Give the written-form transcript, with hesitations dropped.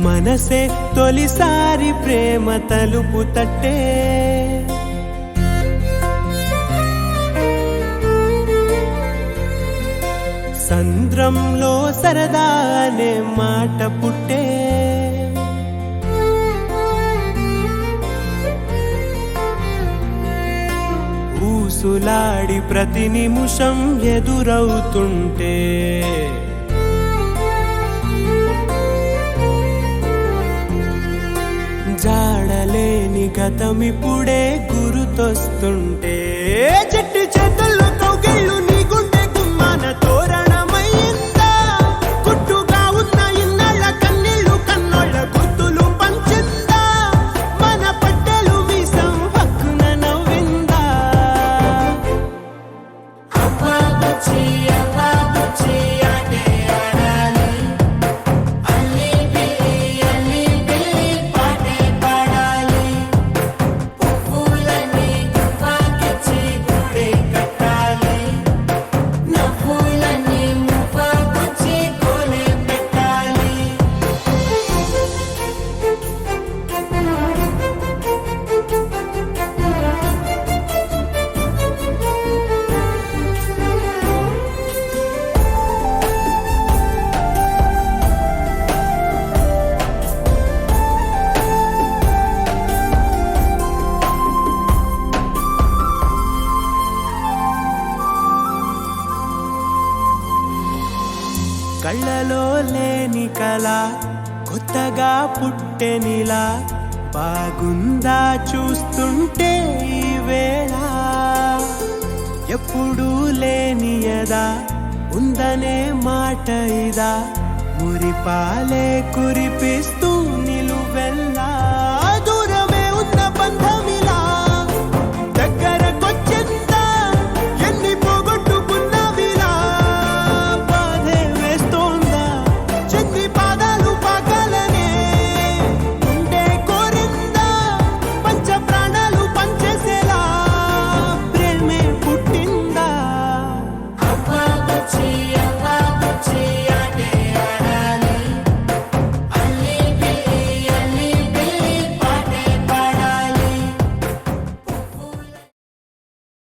మనసే తొలిసారి ప్రేమ తలుపు తట్టే సంద్రంలో సరదా అనే మాట పుట్టే ఊసులాడి ప్రతి నిమిషం ఎదురవుతుంటే జాడలేని గతమిప్పుడే గుర్తొస్తుంటే చెట్టు చేతుల్లో కౌగిళ్ళు నీ గుండె గుమ్మాన తోరణమయ్యిందా గుట్టుగా ఉన్న ఇన్నాళ్ళ కన్నీళ్ళు కన్నోళ్ళ గుర్తులు పంచిందా మన పట్టెలు మీసం హక్కున నవ్విందా అవ్వా బుచ్చి ఆటే ఆడాలి అల్లి బిల్లి పాటే పాడాలి పువ్వులన్నీ గువ్వకిచ్చి గుడి కట్టాలి నవ్వులన్నీ మువ్వకొచ్చి కోలే పెట్టాలి కళ్ళలో లేని కళ కొత్తగా పుట్టెనిలా బాగుందా చూస్తుంటే ఈ వేళ ఎప్పుడూ లేని యదా ఉందనే మాట ఇదా మురిపాలే కురిపిస్తూ